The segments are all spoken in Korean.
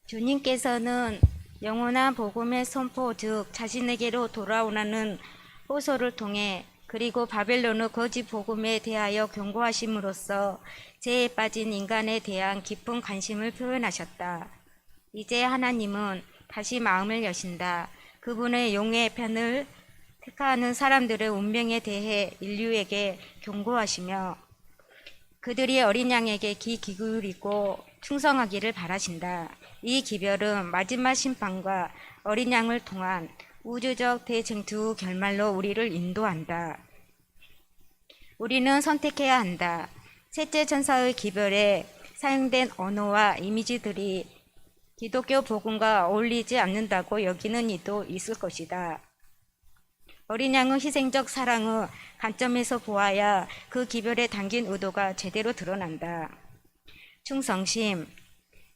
주님께서는 영원한 복음의 선포 즉 자신에게로 돌아오라는 호소를 통해 그리고 바벨론의 거짓 복음에 대하여 경고하심으로써 죄에 빠진 인간에 대한 깊은 관심을 표현하셨다. 이제 하나님은 다시 마음을 여신다. 그분의 용의 편을 택하는 사람들의 운명에 대해 인류에게 경고하시며 그들이 어린 양에게 귀 기울이고 충성하기를 바라신다. 이 기별은 마지막 심판과 어린 양을 통한 우주적 대쟁투 결말로 우리를 인도한다. 우리는 선택해야 한다. 셋째 천사의 기별에 사용된 언어와 이미지들이 기독교 복음과 어울리지 않는다고 여기는 이도 있을 것이다. 어린 양의 희생적 사랑의 관점에서 보아야 그 기별에 담긴 의도가 제대로 드러난다. 충성심.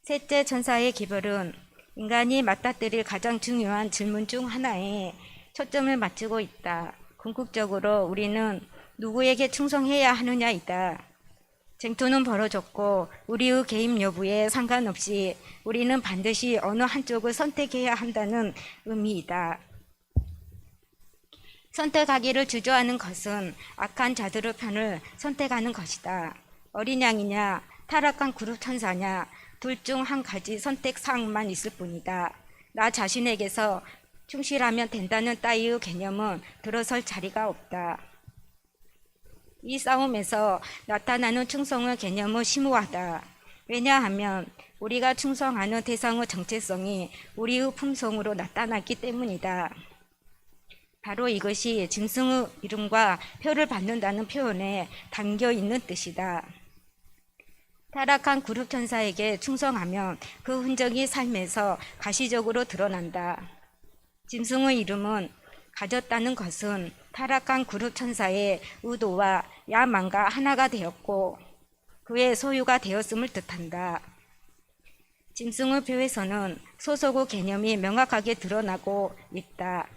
셋째 천사의 기별은 인간이 맞닥뜨릴 가장 중요한 질문 중 하나에 초점을 맞추고 있다. 궁극적으로 우리는 누구에게 충성해야 하느냐이다. 쟁투는 벌어졌고 우리의 개입 여부에 상관없이 우리는 반드시 어느 한쪽을 선택해야 한다는 의미이다. 선택하기를 주저하는 것은 악한 자들의 편을 선택하는 것이다. 어린 양이냐 타락한 그룹 천사냐 둘 중 한 가지 선택 사항만 있을 뿐이다. 나 자신에게서 충실하면 된다는 따위의 개념은 들어설 자리가 없다. 이 싸움에서 나타나는 충성의 개념은 심오하다. 왜냐하면 우리가 충성하는 대상의 정체성이 우리의 품성으로 나타났기 때문이다. 바로 이것이 짐승의 이름과 표를 받는다는 표현에 담겨 있는 뜻이다. 타락한 그룹 천사에게 충성하면 그 흔적이 삶에서 가시적으로 드러난다. 짐승의 이름은 가졌다는 것은 타락한 그룹 천사의 의도와 야망과 하나가 되었고 그의 소유가 되었음을 뜻한다. 짐승의 표에서는 소속의 개념이 명확하게 드러나고 있다.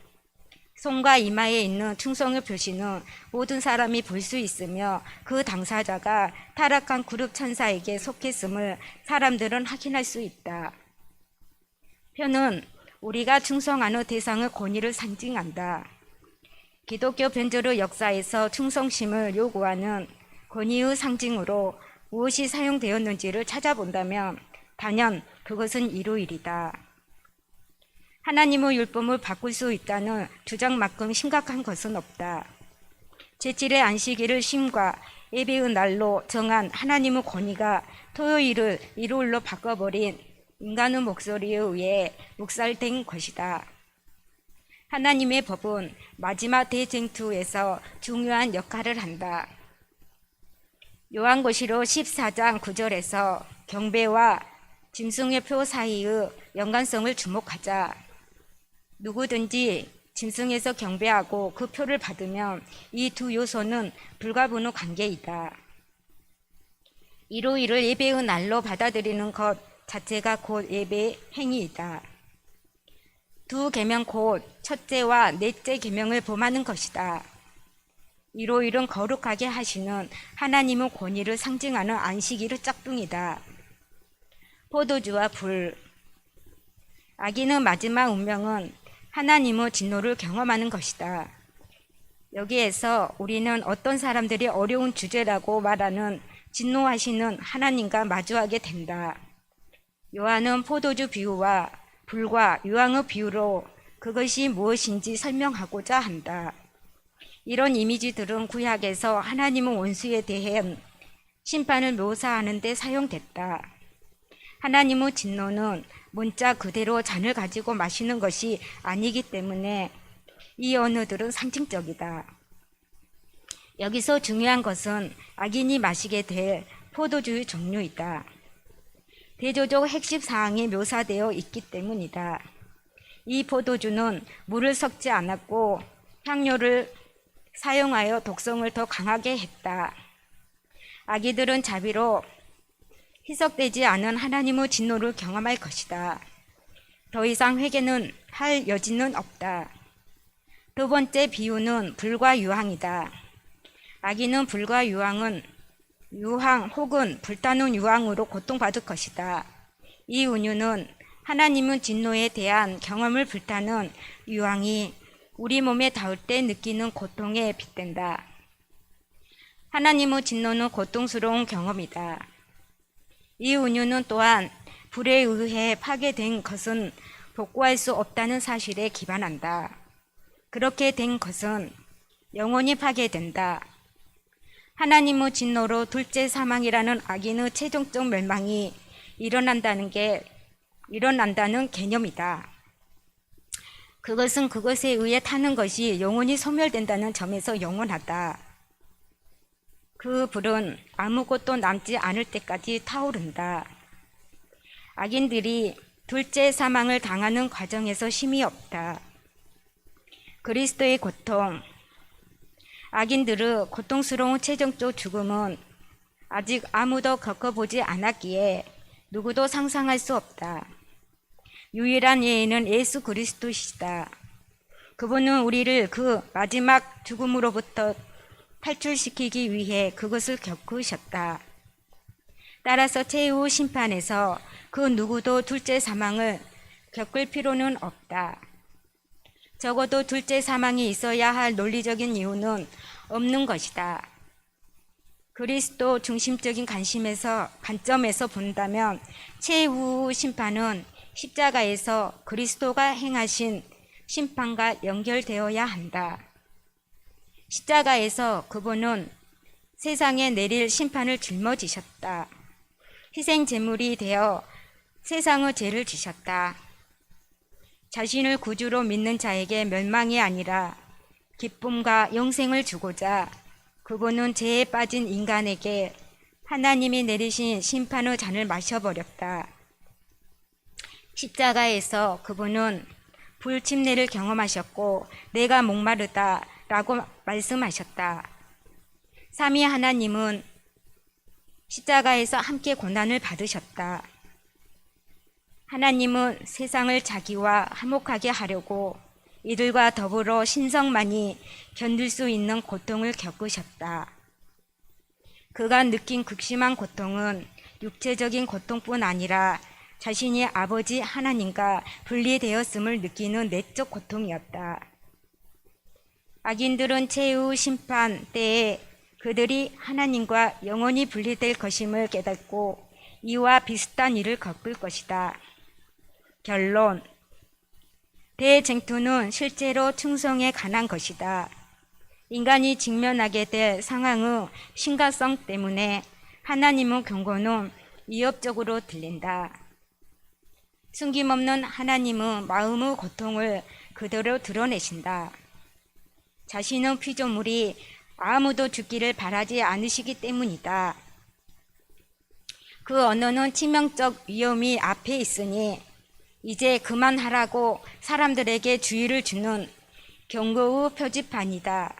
손과 이마에 있는 충성의 표시는 모든 사람이 볼 수 있으며 그 당사자가 타락한 그룹 천사에게 속했음을 사람들은 확인할 수 있다. 표는 우리가 충성하는 대상의 권위를 상징한다. 기독교 변절의 역사에서 충성심을 요구하는 권위의 상징으로 무엇이 사용되었는지를 찾아본다면 단연 그것은 일요일이다. 하나님의 율법을 바꿀 수 있다는 주장만큼 심각한 것은 없다. 제7의 안식일을 쉼과 예배의 날로 정한 하나님의 권위가 토요일을 일요일로 바꿔버린 인간의 목소리에 의해 묵살된 것이다. 하나님의 법은 마지막 대쟁투에서 중요한 역할을 한다. 요한계시록 14장 9절에서 경배와 짐승의 표 사이의 연관성을 주목하자. 누구든지 짐승에서 경배하고 그 표를 받으면 이 두 요소는 불가분의 관계이다. 일요일을 예배의 날로 받아들이는 것 자체가 곧 예배의 행위이다. 두 계명 곧 첫째와 넷째 계명을 범하는 것이다. 일요일은 거룩하게 하시는 하나님의 권위를 상징하는 안식일의 짝퉁이다. 포도주와 불. 악인의 마지막 운명은 하나님의 진노를 경험하는 것이다. 여기에서 우리는 어떤 사람들이 어려운 주제라고 말하는 진노하시는 하나님과 마주하게 된다. 요한은 포도주 비유와 불과 유황의 비유로 그것이 무엇인지 설명하고자 한다. 이런 이미지들은 구약에서 하나님의 원수에 대한 심판을 묘사하는 데 사용됐다. 하나님의 진노는 문자 그대로 잔을 가지고 마시는 것이 아니기 때문에 이 언어들은 상징적이다. 여기서 중요한 것은 악인이 마시게 될 포도주의 종류이다. 대조적 핵심 사항이 묘사되어 있기 때문이다. 이 포도주는 물을 섞지 않았고 향료를 사용하여 독성을 더 강하게 했다. 악인들은 자비로 희석되지 않은 하나님의 진노를 경험할 것이다. 더 이상 회개는 할 여지는 없다. 두 번째 비유는 불과 유황이다. 악인은 불과 유황은 유황 혹은 불타는 유황으로 고통받을 것이다. 이 은유는 하나님은 진노에 대한 경험을 불타는 유황이 우리 몸에 닿을 때 느끼는 고통에 빗댄다. 하나님의 진노는 고통스러운 경험이다. 이 은유는 또한 불에 의해 파괴된 것은 복구할 수 없다는 사실에 기반한다. 그렇게 된 것은 영원히 파괴된다. 하나님의 진노로 둘째 사망이라는 악인의 최종적 멸망이 일어난다는 개념이다. 그것은 그것에 의해 타는 것이 영원히 소멸된다는 점에서 영원하다. 그 불은 아무것도 남지 않을 때까지 타오른다. 악인들이 둘째 사망을 당하는 과정에서 쉼이 없다. 그리스도의 고통, 악인들의 고통스러운 최종적 죽음은 아직 아무도 겪어보지 않았기에 누구도 상상할 수 없다. 유일한 예인은 예수 그리스도시다. 그분은 우리를 그 마지막 죽음으로부터 탈출시키기 위해 그것을 겪으셨다. 따라서 최후 심판에서 그 누구도 둘째 사망을 겪을 필요는 없다. 적어도 둘째 사망이 있어야 할 논리적인 이유는 없는 것이다. 그리스도 중심적인 관점에서 본다면 최후 심판은 십자가에서 그리스도가 행하신 심판과 연결되어야 한다. 십자가에서 그분은 세상에 내릴 심판을 짊어지셨다. 희생 제물이 되어 세상의 죄를 지셨다. 자신을 구주로 믿는 자에게 멸망이 아니라 기쁨과 영생을 주고자 그분은 죄에 빠진 인간에게 하나님이 내리신 심판의 잔을 마셔버렸다. 십자가에서 그분은 불침례를 경험하셨고 내가 목마르다 라고 말씀하셨다. 삼위 하나님은 십자가에서 함께 고난을 받으셨다. 하나님은 세상을 자기와 화목하게 하려고 이들과 더불어 신성만이 견딜 수 있는 고통을 겪으셨다. 그가 느낀 극심한 고통은 육체적인 고통뿐 아니라 자신이 아버지 하나님과 분리되었음을 느끼는 내적 고통이었다. 악인들은 최후 심판 때에 그들이 하나님과 영원히 분리될 것임을 깨닫고 이와 비슷한 일을 겪을 것이다. 결론, 대쟁투는 실제로 충성에 관한 것이다. 인간이 직면하게 될 상황의 심각성 때문에 하나님의 경고는 위협적으로 들린다. 숨김없는 하나님의 마음의 고통을 그대로 드러내신다. 자신의 피조물이 아무도 죽기를 바라지 않으시기 때문이다. 그 언어는 치명적 위험이 앞에 있으니 이제 그만하라고 사람들에게 주의를 주는 경고의 표지판이다.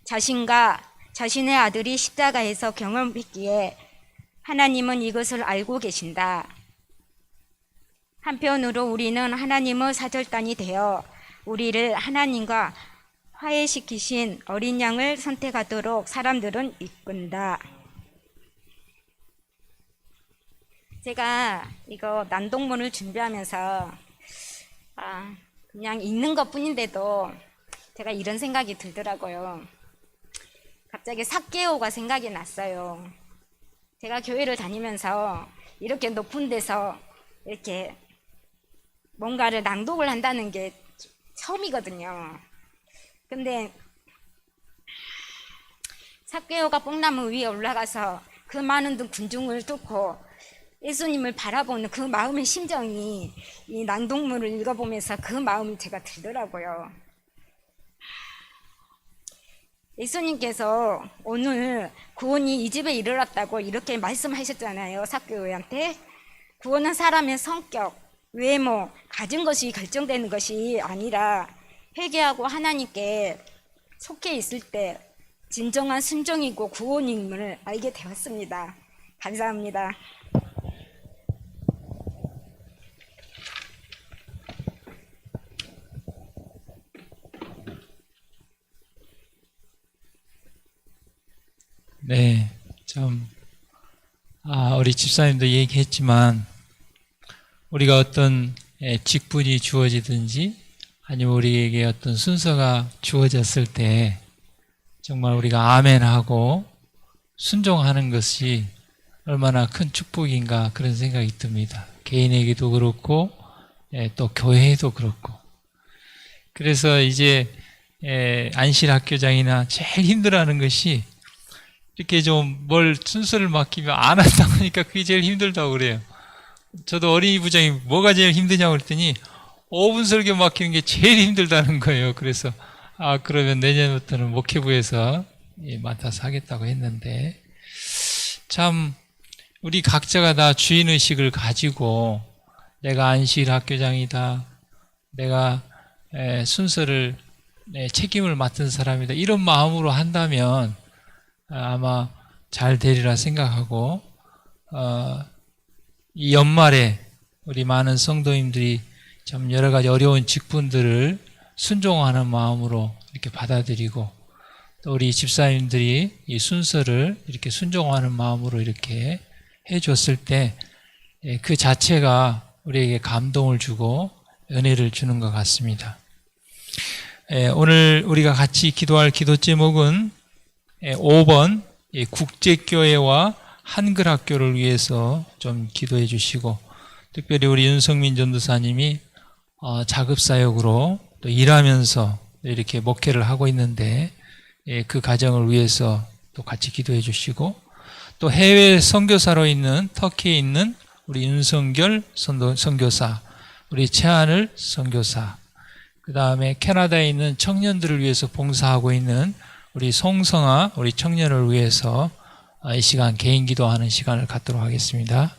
자신과 자신의 아들이 십자가에서 경험했기에 하나님은 이것을 알고 계신다. 한편으로 우리는 하나님의 사절단이 되어 우리를 하나님과 화해시키신 어린 양을 선택하도록 사람들은 이끈다. 제가 이거 난동문을 준비하면서 그냥 읽는 것 뿐인데도 제가 이런 생각이 들더라고요. 갑자기 삭개오가 생각이 났어요. 제가 교회를 다니면서 이렇게 높은 데서 이렇게 뭔가를 낭독을 한다는 게 처음이거든요. 근데 삭개오가 뽕나무 위에 올라가서 그 많은 군중을 뚫고 예수님을 바라보는 그 마음의 심정이 이 낭독문을 읽어보면서 그 마음이 제가 들더라고요. 예수님께서 오늘 구원이 이 집에 이르렀다고 이렇게 말씀하셨잖아요. 삭개오한테. 구원은 사람의 성격, 외모, 가진 것이 결정되는 것이 아니라 회개하고 하나님께 속해 있을 때 진정한 순종이고 구원임을 알게 되었습니다. 감사합니다. 네, 우리 집사님도 얘기했지만 우리가 어떤 직분이 주어지든지 아니면 우리에게 어떤 순서가 주어졌을 때 정말 우리가 아멘하고 순종하는 것이 얼마나 큰 축복인가 그런 생각이 듭니다. 개인에게도 그렇고 또 교회에도 그렇고. 그래서 이제 안실학교장이나 제일 힘들어하는 것이 이렇게 좀 뭘 순서를 맡기면 안 한다고 하니까 그게 제일 힘들다고 그래요. 저도 어린이 부장이 뭐가 제일 힘드냐고 그랬더니 5분 설교 맡기는 게 제일 힘들다는 거예요. 그래서 그러면 내년부터는 목회부에서 맡아서 하겠다고 했는데, 참 우리 각자가 다 주인의식을 가지고 내가 안실학교장이다, 내가 순서를 책임을 맡은 사람이다, 이런 마음으로 한다면 아마 잘 되리라 생각하고, 이 연말에 우리 많은 성도님들이 참 여러 가지 어려운 직분들을 순종하는 마음으로 이렇게 받아들이고, 또 우리 집사님들이 이 순서를 이렇게 순종하는 마음으로 이렇게 해줬을 때 그 자체가 우리에게 감동을 주고 은혜를 주는 것 같습니다. 오늘 우리가 같이 기도할 기도 제목은 5번 국제교회와 한글학교를 위해서 좀 기도해 주시고, 특별히 우리 윤성민 전도사님이 자급사역으로 또 일하면서 이렇게 목회를 하고 있는데 그 가정을 위해서 또 같이 기도해 주시고, 또 해외 선교사로 있는 터키에 있는 우리 윤성결 선교사, 우리 최하늘 선교사, 그 다음에 캐나다에 있는 청년들을 위해서 봉사하고 있는 우리 송성아 우리 청년을 위해서 이 시간 개인 기도하는 시간을 갖도록 하겠습니다.